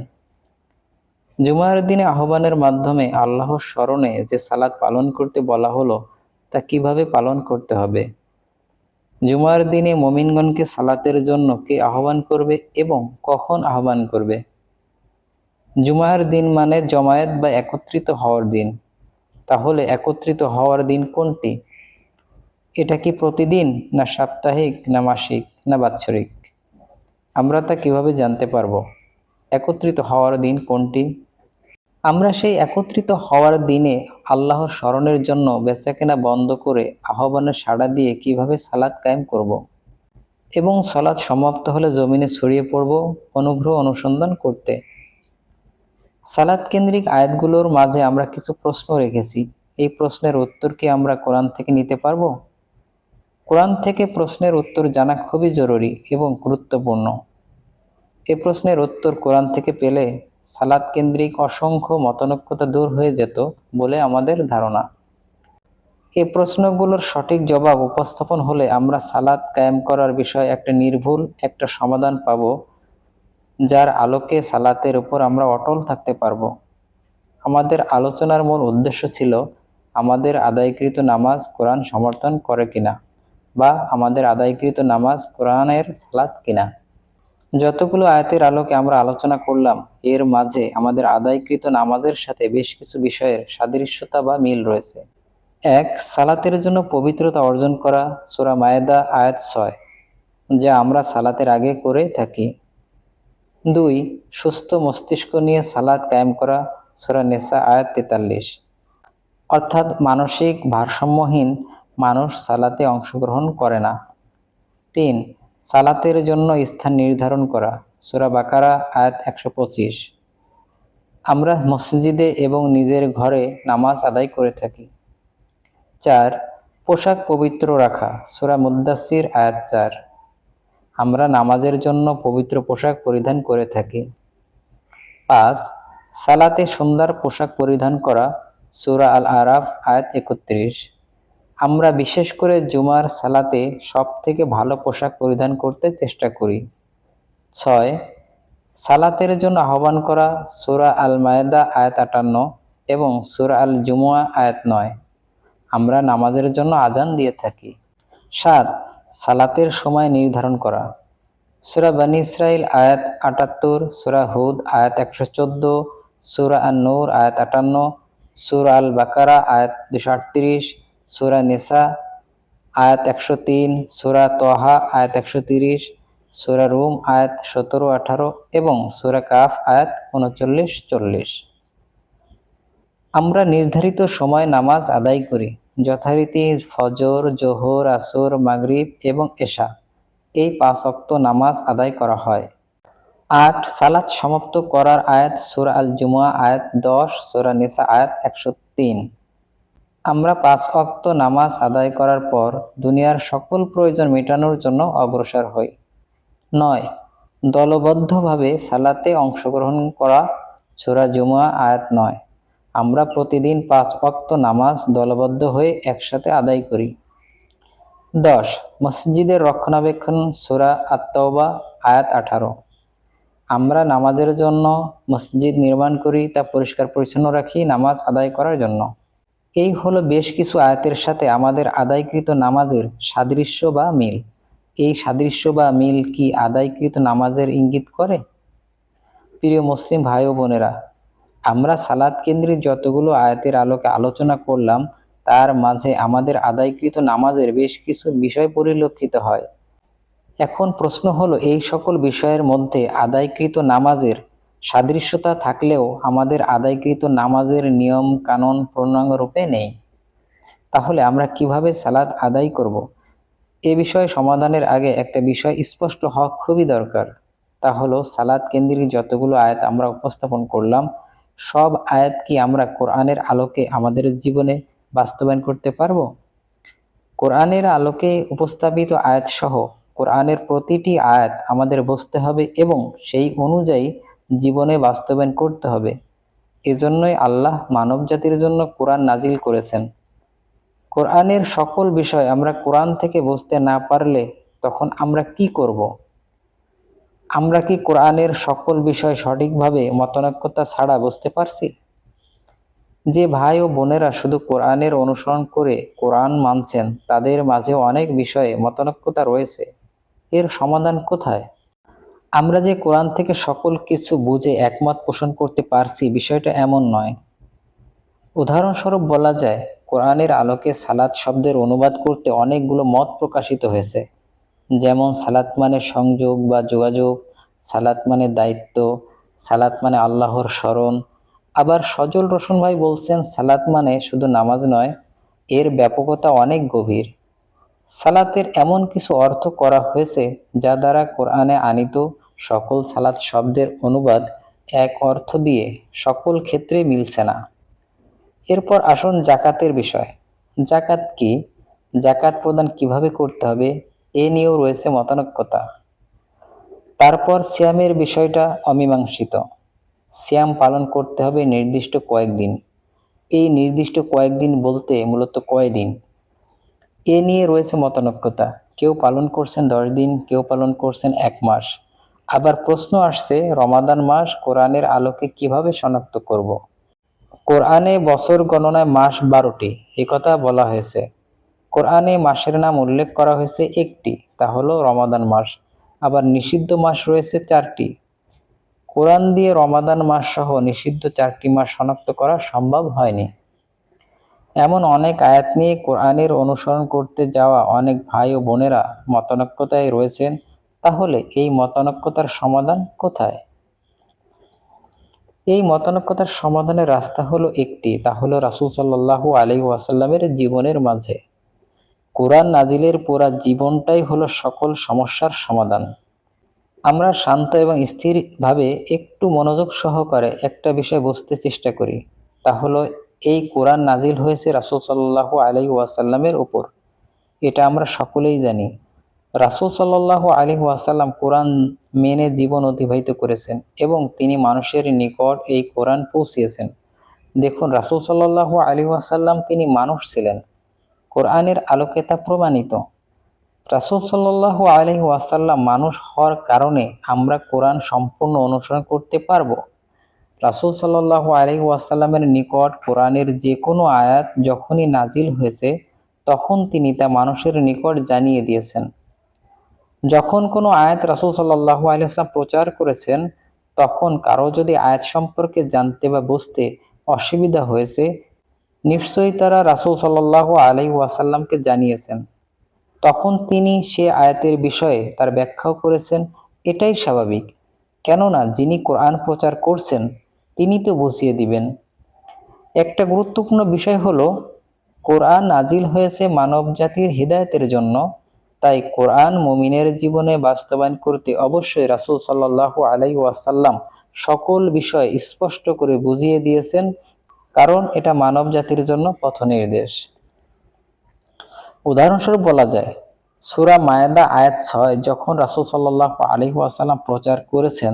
জুমার দিনে আহ্বানের মাধ্যমে আল্লাহর স্মরণে যে সালাত পালন করতে বলা হলো তা কিভাবে পালন করতে হবে? জুমার দিনে মুমিনগণকে সালাতের জন্য কে আহ্বান করবে এবং কখন আহ্বান করবে? জুমার দিন মানে জমায়েত বা একত্রিত হওয়ার দিন। তাহলে একত্রিত হওয়ার দিন কোনটি? এটা কি প্রতিদিন, না সাপ্তাহিক, না মাসিক, না বাৎসরিক? আমরা তা কিভাবে জানতে পারবো একত্রিত হওয়ার দিন কোনটি? আমরা সেই একত্রিত হওয়ার দিনে আল্লাহর স্মরণের জন্য বেচাকেনা বন্ধ করে আহ্বানের সাড়া দিয়ে কিভাবে সালাত কায়েম করব এবং সালাত সমাপ্ত হলে জমিনে ছড়িয়ে পড়ব অনুগ্রহ অনুসন্ধান করতে। সালাত কেন্দ্রিক আয়াতগুলোর মাঝে আমরা কিছু প্রশ্ন রেখেছি। এই প্রশ্নের উত্তর কি আমরা কোরআন থেকে নিতে পারবো? কোরআন থেকে প্রশ্নের উত্তর জানা খুবই জরুরি এবং গুরুত্বপূর্ণ। এই প্রশ্নের উত্তর কোরআন থেকে পেলে সালাত কেন্দ্রিক অসংখ্য মতানৈক্যতা দূর হয়ে যেত বলে আমাদের ধারণা। এই প্রশ্নগুলোর সঠিক জবাব উপস্থাপন হলে আমরা সালাত কায়েম করার বিষয়ে একটা নির্ভুল একটা সমাধান পাব, যার আলোকে সালাতের উপর আমরা অটল থাকতে পারব। আমাদের আলোচনার মূল উদ্দেশ্য ছিল আমাদের আদায়কৃত নামাজ কোরআন সমর্থন করে কিনা, বা আমাদের আদায়কৃত নামাজ কোরআনের সালাত কিনা। যতগুলো আয়াতের আলোকে আমরা আলোচনা করলাম এর মাঝে আমাদের আদায়কৃত নামাজের সাথে বেশ কিছু বিষয়ের সাদৃশ্যতা বা মিল রয়েছে। 1. সালাতের জন্য পবিত্রতা অর্জন করা, সূরা মায়েদা আয়াত 6, যা আমরা সালাতের আগে করে থাকি। 2. সুস্থ মস্তিষ্ক নিয়ে সালাত কায়েম করা, সূরা নেসা আয়াত 43, অর্থাৎ মানসিক ভারসাম্যহীন মানুষ সালাতে অংশগ্রহণ করে না। 3. সালাতের জন্য স্থান নির্ধারণ করা, সূরা বাকারা আয়াত 125, আমরা মসজিদে এবং নিজের ঘরে নামাজ আদায় করে থাকি। 4. পোশাক পবিত্র রাখা, সূরা মুদ্দাসির আয়াত 4, আমরা নামাজের জন্য পবিত্র পোশাক পরিধান করে থাকি। 5. সালাতে সুন্দর পোশাক পরিধান করা, সূরা আল আরাফ আয়াত 31, আমরা বিশেষ করে জুমার সালাতে সব থেকে ভালো পোশাক পরিধান করতে চেষ্টা করি। 6. সালাতের জন্য আহ্বান করা, সূরা আল মায়েদা আয়াত 58 এবং সূরা আল জুমুয়া আয়াত 9, আমরা নামাজের জন্য আজান দিয়ে থাকি। 7. সালাতের সময় নির্ধারণ করা, সূরা বনী ইসরাইল আয়াত 78, সূরা হুদ আয়াত 114, সূরা আন-নূর আয়াত 58, সূরা আল বাকারা আয়াত 238, সূরা নিসা আয়াত 103, সূরা তহা আয়াত 130, সূরা রুম আয়াত 17-18 এবং সূরা কাফ আয়াত 39-40। আমরা নির্ধারিত সময় নামাজ আদায় করি, যথারীতি ফজর, জোহর, আসর, মাগরিব এবং এশা, এই 5 ওয়াক্ত নামাজ আদায় করা হয়। 8. সালাত সমাপ্ত করার আয়াত, সূরা আল জুমুয়া আয়াত 10, সূরা নিসা আয়াত 103, আমরা 5 ওয়াক্ত নামাজ আদায় করার পর দুনিয়ার সকল প্রয়োজন মেটানোর জন্য অগ্রসর হই। 9. দলবদ্ধভাবে সালাতে অংশগ্রহণ করা, সূরা জুমুয়া আয়াত 9, আমরা প্রতিদিন 5 ওয়াক্ত নামাজ দলবদ্ধ হয়ে একসাথে আদায় করি। 10. মসজিদের রক্ষণাবেক্ষণ, সূরা আত-তাওবা আয়াত 18, আমরা নামাজের জন্য মসজিদ নির্মাণ করি, তা পরিষ্কার পরিচ্ছন্ন রাখি নামাজ আদায় করার জন্য। এই হলো বেশ কিছু আয়াতের সাথে আমাদের আদায়কৃত নামাজের সাদৃশ্য বা মিল। এই সাদৃশ্য বা মিল কি আদায়কৃত নামাজের ইঙ্গিত করে? প্রিয় মুসলিম ভাই ও বোনেরা, আমরা সালাত কেন্দ্রিক যতগুলো আয়াতের আলোকে আলোচনা করলাম তার মাঝে আমাদের আদায়কৃত নামাজের বেশ কিছু বিষয় পরিলক্ষিত হয়। এখন প্রশ্ন হলো, এই সকল বিষয়ের মধ্যে আদায়কৃত নামাজের সাদৃশ্যতা থাকলেও আমাদের আদায়কৃত নামাজের নিয়ম কানুন পূর্ণাঙ্গ রূপে নেই। তাহলে আমরা কিভাবে সালাত আদায় করব? এ বিষয়ে সমাধানের আগে একটা বিষয় স্পষ্ট হওয়া খুবই দরকার। তা হলো সালাত কেন্দ্রিক যতগুলো আয়াত আমরা উপস্থাপন করলাম, সব আয়াত কি আমরা কোরআনের আলোকে আমাদের জীবনে বাস্তবায়ন করতে পারবো? কোরআনের আলোকে উপস্থাপিত আয়াত সহ কোরআনের প্রতিটি আয়াত আমাদের বুঝতে হবে এবং সেই অনুযায়ী জীবনে বাস্তবায়ন করতে হবে। এজন্যই আল্লাহ মানব জাতির জন্য কোরআন নাজিল করেছেন। কোরআনের সকল বিষয় আমরা কোরআন থেকে বুঝতে না পারলে তখন আমরা কি করব? আমরা কি কোরআনের সকল বিষয় সঠিকভাবে মতানৈক্যতা ছাড়া বুঝতে পারছি? যে ভাই ও বোনেরা শুধু কোরআনের অনুসরণ করে কোরআন মানছেন, তাদের মাঝেও অনেক বিষয়ে মতানৈক্যতা রয়েছে। এর সমাধান কোথায়? আমরা যে কোরআন থেকে সকল কিছু বুঝে একমত পোষণ করতে পারছি, বিষয়টা এমন নয়। উদাহরণস্বরূপ বলা যায়, কোরআনের আলোকে সালাত শব্দের অনুবাদ করতে অনেকগুলো মত প্রকাশিত হয়েছে। যেমন সালাত মানে সংযোগ বা যোগাযোগ, সালাত মানে দায়িত্ব, সালাত মানে আল্লাহর স্মরণ। আবার সজল রোশন ভাই বলছেন সালাত মানে শুধু নামাজ নয়, এর ব্যাপকতা অনেক গভীর। সালাতের এমন কিছু অর্থ করা হয়েছে যা দ্বারা কোরআনে আনীত সকল সালাত শব্দের অনুবাদ এক অর্থ দিয়ে সকল ক্ষেত্রে মিলছে না। এরপর আসুন জাকাতের বিষয়। জাকাত কি? জাকাত প্রদান কিভাবে করতে হবে, এ নিয়েও রয়েছে মতানৈক্যতা। তারপর সিয়ামের বিষয়টা অমীমাংসিত। সিয়াম পালন করতে হবে নির্দিষ্ট কয়েকদিন। এই নির্দিষ্ট কয়েকদিন বলতে মূলত কয়দিন, এ নিয়ে রয়েছে মতানৈক্যতা। কেউ পালন করছেন 10 দিন, কেউ পালন করছেন 1 মাস। আবার প্রশ্ন আসছে, রমাদান মাস কোরআনের আলোকে কিভাবে শনাক্ত করব? কোরআনে বছর গণনায় মাস 12টি, একথা বলা হয়েছে। কোরআনে মাসের নাম উল্লেখ করা হয়েছে একটি, তা হলো রমাদান মাস। আবার নিষিদ্ধ মাস রয়েছে 4টি। কোরআন দিয়ে রমাদান মাস সহ নিষিদ্ধ 4টি মাস শনাক্ত করা সম্ভব হয়নি। এমন অনেক আয়াত নিয়ে কোরআনের অনুসরণ করতে যাওয়া অনেক ভাই ও বোনেরা মতানৈক্যতায় রয়েছেন। তাহলে এই মতানৈক্যতার সমাধান কোথায়? এই মতানৈক্যতার সমাধানের রাস্তা হলো একটি, তা হলো রাসূল সাল্লাল্লাহু আলাইহি ওয়াসাল্লামের জীবনের মাঝে। কোরআন নাজিলের পুরা জীবনটাই হলো সকল সমস্যার সমাধান। আমরা শান্ত এবং স্থিরভাবে একটু মনোযোগ সহকারে একটা বিষয় বুঝতে চেষ্টা করি। তা হলো এই কোরআন নাজিল হয়েছে রাসূল সাল্লাল্লাহু আলাইহি ওয়াসাল্লামের উপর। এটা আমরা সকলেই জানি। রাসূল সাল্লাল্লাহু আলাইহি ওয়াসাল্লাম কোরআন মেনে জীবন অতিবাহিত করেছেন এবং তিনি মানুষের নিকট এই কোরআন পৌঁছিয়েছেন। দেখুন, রাসূল সাল্লাল্লাহু আলাইহি ওয়াসাল্লাম তিনি মানুষ ছিলেন। কোরআনের আলোকে তা প্রমাণিত। রাসূল সাল্লাল্লাহু আলাইহি ওয়াসাল্লাম মানুষ হওয়ার কারণে আমরা কোরআন সম্পূর্ণ অনুসরণ করতে পারব। রাসূল সাল্লাল্লাহু আলাইহি ওয়াসাল্লামের নিকট কোরআনের যে কোনো আয়াত যখনই নাজিল হয়েছে, তখন তিনি তা মানুষের নিকট জানিয়ে দিয়েছেন। যখন কোনো আয়াত রাসূল সাল্লাল্লাহু আলাইহি ওয়াসাল্লাম প্রচার করেছেন, তখন কারো যদি আয়াত সম্পর্কে জানতে বা বুঝতে অসুবিধা হয়েছে, নিশ্চয়ই তারা রাসূল সাল্লাল্লাহু আলাইহি ওয়াসাল্লামকে জানিয়েছেন। তখন তিনি সে আয়াতের বিষয়ে তার ব্যাখ্যাও করেছেন। এটাই স্বাভাবিক, কেননা যিনি কোরআন প্রচার করছেন তিনি তো বুঝিয়ে দিবেন। একটা গুরুত্বপূর্ণ বিষয় হলো, কোরআন নাজিল হয়েছে মানব জাতির হিদায়াতের জন্য। তাই কোরআন মুমিনের জীবনে বাস্তবায়ন করতে অবশ্যই রাসূল সাল্লাল্লাহু আলাইহি ওয়াসাল্লাম সকল বিষয় স্পষ্ট করে বুঝিয়ে দিয়েছেন, কারণ এটা মানব জাতির জন্য পথনির্দেশ। উদাহরণস্বরূপ বলা যায়, সূরা মায়েদা আয়াত 6 যখন রাসূল সাল্লাল্লাহু আলাইহি ওয়াসাল্লাম প্রচার করেছেন,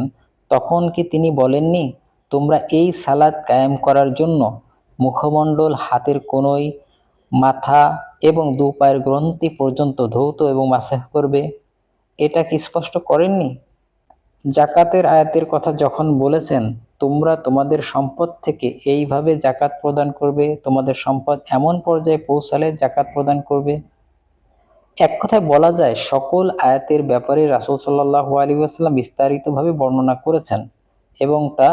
তখন কি তিনি বলেননি, তোমরা এই সালাত কায়েম করার জন্য মুখমণ্ডল, হাতের কনুই, মাথা এবং 2 পায়ের গ্রন্থি পর্যন্ত ধৌত এবং মাসহ করবে? এটা কি স্পষ্ট করেননি? জাকাতের আয়াতের কথা যখন বলেছেন, তোমরা তোমাদের সম্পদ থেকে এইভাবে জাকাত প্রদান করবে, তোমাদের সম্পদ এমন পর্যায়ে পৌঁছালে জাকাত প্রদান করবে। এক কথায় বলা যায়, সকল আয়াতের ব্যাপারে রাসূল সাল্লাল্লাহু আলাইহি ওয়াসাল্লাম বিস্তারিতভাবে বর্ণনা করেছেন এবং তা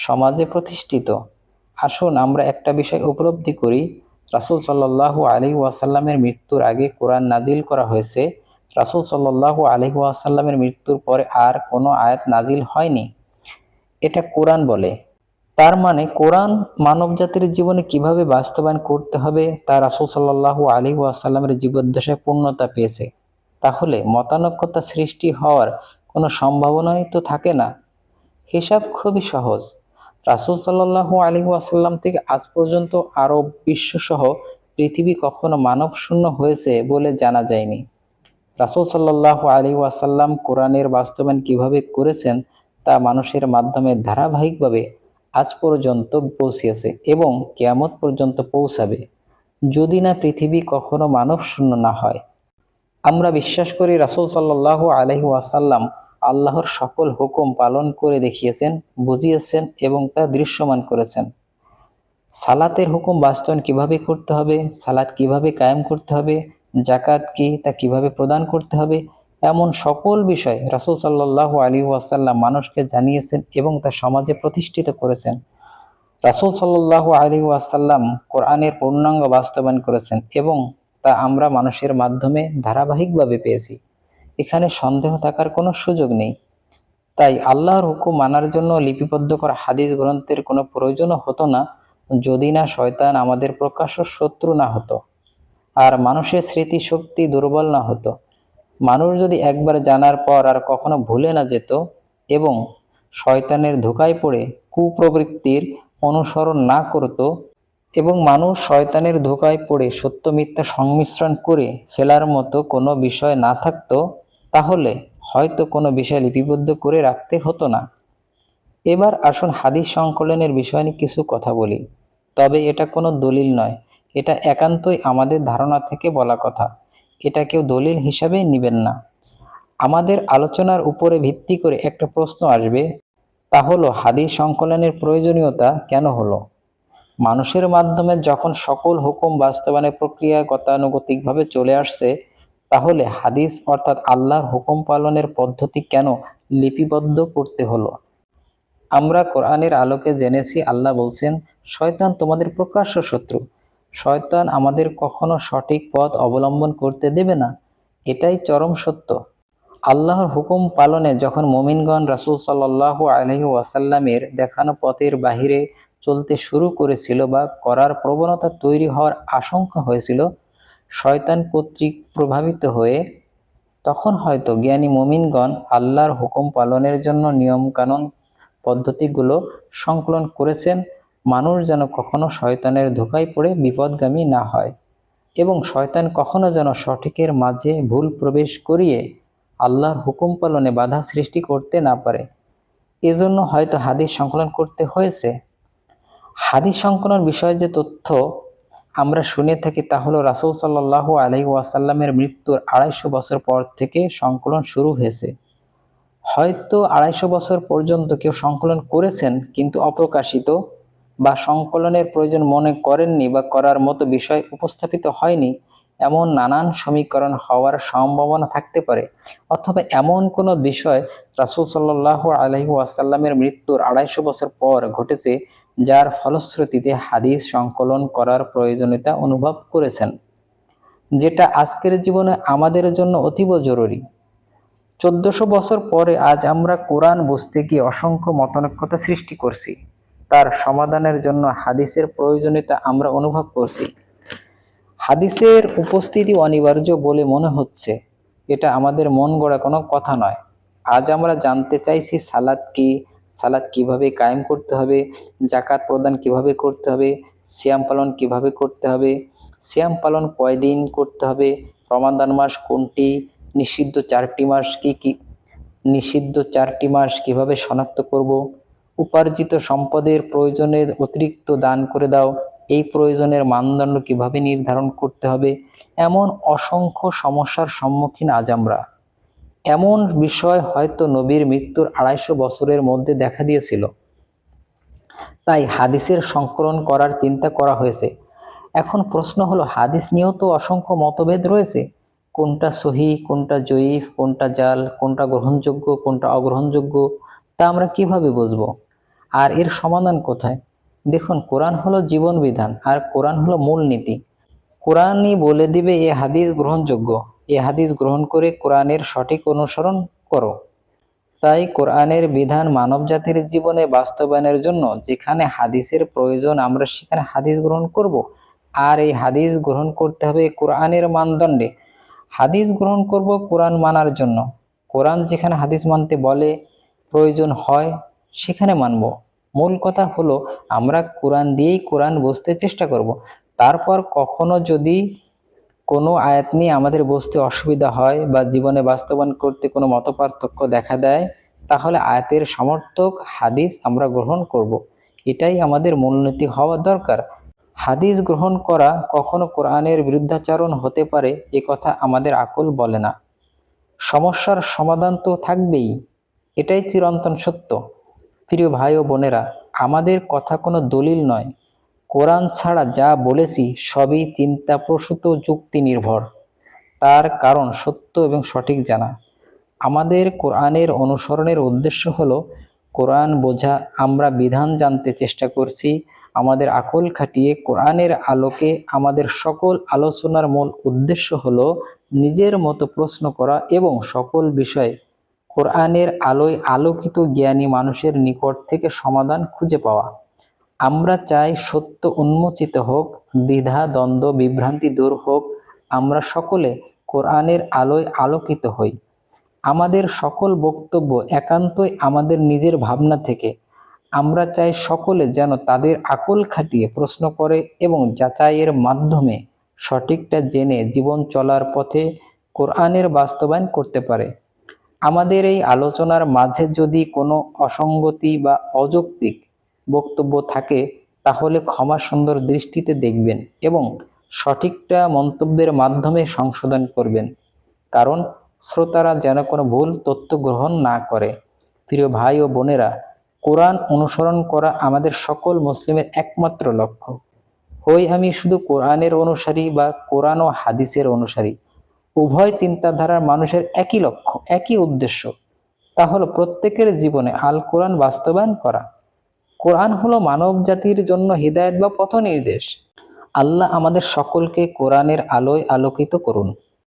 সমাজে প্রতিষ্ঠিত। আসুন আমরা একটা বিষয় উপলব্ধি করি, রাসূল সাল্লাল্লাহু আলাইহি ওয়াসাল্লামের মৃত্যুর আগে কোরআন নাজিল করা হয়েছে। রাসূল সাল্লাল্লাহু আলাইহি ওয়াসাল্লামের মৃত্যুর পরে আর কোনো আয়াত নাজিল হয়নি। এটা কোরআন বলে। তার মানে কোরআন মানব জাতির জীবনে কিভাবে বাস্তবায়ন করতে হবে তা রাসূল সাল্লাল্লাহু আলাইহি ওয়াসাল্লামের জীবদ্দশায় পূর্ণতা পেয়েছে। তাহলে মতানৈক্যতা সৃষ্টি হওয়ার কোনো সম্ভাবনাই তো থাকে না। হিসাব খুবই সহজ। রাসূল সাল্লাল্লাহু আলাইহি ওয়াসাল্লাম থেকে আজ পর্যন্ত আরব বিশ্বসহ পৃথিবী কখনো মানব শূন্য হয়েছে বলে জানা যায়নি। রাসূল সাল্লাল্লাহু আলাইহি ওয়াসাল্লাম কোরআনের বাস্তবায়ন কিভাবে করেছেন তা মানুষের মাধ্যমে ধারাবাহিকভাবে আজ পর্যন্ত পৌঁছিয়েছে এবং কিয়ামত পর্যন্ত পৌঁছাবে, যদি না পৃথিবী কখনো মানব শূন্য না হয়। আমরা বিশ্বাস করি রাসূল সাল্লাল্লাহু আলাইহি ওয়াসাল্লাম আল্লাহর সকল হুকুম পালন করে দেখিয়েছেন, বুঝিয়েছেন এবং তা দৃশ্যমান করেছেন। সালাতের হুকুম বাস্তবায়ন কিভাবে করতে হবে, সালাত কিভাবে কায়েম করতে হবে, জাকাত কি তা কিভাবে প্রদান করতে হবে, এমন সকল বিষয় রাসূল সাল্লাল্লাহু আলাইহি ওয়াসাল্লাম মানুষকে জানিয়েছেন এবং তা সমাজে প্রতিষ্ঠিত করেছেন। রাসূল সাল্লাল্লাহু আলাইহি ওয়াসাল্লাম কোরআনের পূর্ণাঙ্গ বাস্তবায়ন করেছেন এবং তা আমরা মানুষের মাধ্যমে ধারাবাহিকভাবে পেয়েছি। এখানে সন্দেহ থাকার কোনো সুযোগ নেই। তাই আল্লাহর হুকুম মানার জন্য লিপিবদ্ধ করা হাদিস গ্রন্থের কোনো প্রয়োজনও হতো না, যদি না শয়তান আমাদের প্রকাশ্য শত্রু না হতো আর মানুষের স্মৃতিশক্তি দুর্বল না হতো। মানুষ যদি একবার জানার পর আর কখনো ভুলে না যেত এবং শয়তানের ধোঁকায় পড়ে কুপ্রবৃত্তির অনুসরণ না করত এবং মানুষ শয়তানের ধোঁকায় পড়ে সত্য মিথ্যা সংমিশ্রণ করে ফেলার মতো কোনো বিষয় না থাকতো, তাহলে হয়তো কোনো বিষয় লিপিবদ্ধ করে রাখতে হতো না। এবার আসুন হাদিস সংকলনের বিষয় নিয়ে কিছু কথা বলি। তবে এটা কোনো দলিল নয়, এটা একান্তই আমাদের ধারণা থেকে বলা কথা। এটা কেউ দলিল হিসাবে নেবেন না। আমাদের আলোচনার উপরে ভিত্তি করে একটা প্রশ্ন আসবে, তা হলো হাদিস সংকলনের প্রয়োজনীয়তা কেন হলো? মানুষের মাধ্যমে যখন সকল হুকুম বাস্তবায়নের প্রক্রিয়া গতানুগতিকভাবে চলে আসছে, তাহলে হাদিস অর্থাৎ আল্লাহর হুকুম পালনের পদ্ধতি কেন লিপিবদ্ধ করতে হলো? আমরা কোরআনের আলোকে জেনেছি আল্লাহ বলছেন, শয়তান তোমাদের প্রকাশ্য শত্রু। শয়তান আমাদের কখনো সঠিক পথ অবলম্বন করতে দেবে না, এটাই চরম সত্য। আল্লাহর হুকুম পালনে যখন মুমিনগণ রাসূল সাল্লাল্লাহু আলাইহি ওয়াসাল্লামের দেখানো পথের বাহিরে চলতে শুরু করেছিল বা করার প্রবণতা তৈরি হওয়ার আশঙ্কা হয়েছিল শয়তান কর্তৃক প্রভাবিত হয়ে, তখন হয়তো জ্ঞানী মুমিনগণ আল্লাহর হুকুম পালনের জন্য নিয়মকানুন পদ্ধতিগুলো সংকলন করেছেন, মানুষ যেন কখনো শয়তানের ধোঁকায় পড়ে বিপদগামী না হয় এবং শয়তান কখনো যেন সঠিকের মাঝে ভুল প্রবেশ করিয়ে আল্লাহর হুকুম পালনে বাধা সৃষ্টি করতে না পারে। এজন্য হয়তো হাদিস সংকলন করতে হয়েছে। হাদিস সংকলন বিষয়ে যে তথ্য আমরা শুনে থাকি তা হলো রাসূল সাল্লাল্লাহু আলাইহি ওয়াসাল্লামের মৃত্যুর ২৫০ বছর পর থেকে সংকলন শুরু হয়েছে। হয়তো ২৫০ বছর পর্যন্ত কেউ সংকলন করেছেন কিন্তু অপ্রকাশিত বা সংকলনের প্রয়োজন মনে করেননি বা করার মতো বিষয় উপস্থাপিত হয়নি, এমন নানান সমীকরণ হওয়ার সম্ভাবনা থাকতে পারে। অথবা এমন কোনো বিষয় রাসূল সাল্লাল্লাহু আলাইহি ওয়াসাল্লামের মৃত্যুর ২৫০ বছর পর ঘটেছে যার ফলশ্রুতিতে হাদিস সংকলন করার প্রয়োজনীয়তা অনুভব করেছেন, যেটা আজকের জীবনে আমাদের জন্য অতীব জরুরি। ১৪০০ বছর পরে আজ আমরা কোরআন বুঝতে গিয়ে অসংখ্য মতানৈক্যতা সৃষ্টি করছি। তার সমাধানের জন্য হাদিসের প্রয়োজনীয়তা আমরা অনুভব করছি। হাদিসের উপস্থিতি অনিবার্য বলে মনে হচ্ছে, এটা আমাদের মন গড়া কোনো কথা নয়। আজ আমরা জানতে চাইছি সালাত কি, সালাত কিভাবে কায়েম করতে হবে, জাকাত প্রদান কিভাবে করতে হবে, সিয়াম পালন কিভাবে করতে হবে, সিয়াম পালন কয়দিন করতে হবে, রমাদান মাস কোনটি, নিষিদ্ধ ৪টি মাস কি কি, নিষিদ্ধ ৪টি মাস কিভাবে শনাক্ত করব, উপার্জিত সম্পদের প্রয়োজনের অতিরিক্ত দান করে দাও, এই প্রয়োজনের মানদণ্ড কিভাবে নির্ধারণ করতে হবে, এমন অসংখ্য সমস্যার সম্মুখীন আজ আমরা। এমন বিষয় হয়তো নবীর মৃত্যুর ২৫০ বছরের মধ্যে দেখা দিয়েছিল, তাই হাদিসের সংকলন করার চিন্তা করা হয়েছে। এখন প্রশ্ন হলো, হাদিস নিয়েও তো অসংখ্য মতভেদ রয়েছে, কোনটা সহিহ, কোনটা জয়ীফ, কোনটা জাল, কোনটা গ্রহণযোগ্য, কোনটা অগ্রহণযোগ্য, তা আমরা কিভাবে বুঝবো? আর এর সমাধান কোথায়? দেখুন, কোরআন হলো জীবন বিধান আর কোরআন হলো মূল নীতি। কোরআনই বলে দিবে এ হাদিস গ্রহণযোগ্য, এ হাদিস গ্রহণ করে কোরআনের সঠিক অনুসরণ করো। তাই কোরআনের বিধান মানব জাতির জীবনে বাস্তবায়নের জন্য যেখানে হাদিসের প্রয়োজন আমরা সেখানে হাদিস গ্রহণ করব, আর এই হাদিস গ্রহণ করতে হবে কোরআনের মানদণ্ডে। হাদিস গ্রহণ করব কোরআন মানার জন্য। কোরআন যেখানে হাদিস মানতে বলে, প্রয়োজন হয়, সেখানে মানব। মূল কথা হলো আমরা কোরআন দিয়েই কোরআন বুঝতে চেষ্টা করব। তারপর কখনো যদি কোনো আয়াত নিয়ে আমাদের বুঝতে অসুবিধা হয় বা জীবনে বাস্তবায়ন করতে কোনো মতপার্থক্য দেখা দেয়, তাহলে আয়াতের সমর্থক হাদিস আমরা গ্রহণ করব। এটাই আমাদের মূলনীতি হওয়া দরকার। হাদিস গ্রহণ করা কখনো কোরআনের বিরুদ্ধাচরণ হতে পারে এ কথা আমাদের আকল বলে না। সমস্যার সমাধান তো থাকবেই, এটাই চিরন্তন সত্য। প্রিয় ভাই ও বোনেরা, আমাদের কথা কোনো দলিল নয়। কোরআন ছাড়া যা বলেছি সবই চিন্তাপ্রসূত যুক্তি নির্ভর। তার কারণ সত্য এবং সঠিক জানা। আমাদের কোরআনের অনুসরণের উদ্দেশ্য হলো কোরআন বোঝা। আমরা বিধান জানতে চেষ্টা করছি আমাদের আকল খাটিয়ে কোরআনের আলোকে। আমাদের সকল আলোচনার মূল উদ্দেশ্য হলো নিজের মতো প্রশ্ন করা এবং সকল বিষয়ে কোরআনের আলোয় আলোকিত জ্ঞানী মানুষের নিকট থেকে সমাধান খুঁজে পাওয়া। আমরা চাই সত্য উন্মোচিত হোক, দ্বিধা দ্বন্দ্ব বিভ্রান্তি দূর হোক। আমরা সকলে কোরআনের আলোয় আলোকিত হই। আমাদের সকল বক্তব্য একান্তই আমাদের নিজের ভাবনা থেকে। আমরা চাই সকলে যেন তাদের আকল খাটিয়ে প্রশ্ন করে এবং যাচাইয়ের মাধ্যমে সঠিকটা জেনে জীবন চলার পথে কোরআনের বাস্তবায়ন করতে পারে। আমাদের এই আলোচনার মাঝে যদি কোনো অসঙ্গতি বা অযৌক্তিক বক্তব্য থাকে তাহলে ক্ষমা সুন্দর দৃষ্টিতে দেখবেন এবং সঠিকটা মন্তব্যের মাধ্যমে সংশোধন করবেন, কারণ শ্রোতারা যেন কোনো ভুল তথ্য গ্রহণ না করে। প্রিয় ভাই ও বোনেরা, কোরআন অনুসরণ করা আমাদের সকল মুসলিমের একমাত্র লক্ষ্য। হই আমি শুধু কোরআনের অনুসারী বা কোরআন ও হাদিসের অনুসারী। উভয় চিন্তাধারার মানুষের একই লক্ষ্য, একই উদ্দেশ্য। তা হলো প্রত্যেকের জীবনে আল কোরআন বাস্তবায়ন করা। কোরআন হলো মানব জাতির জন্য হিদায়াত বা পথ নির্দেশ। আল্লাহ আমাদের সকলকে কোরআনের আলোয় আলোকিত করুন।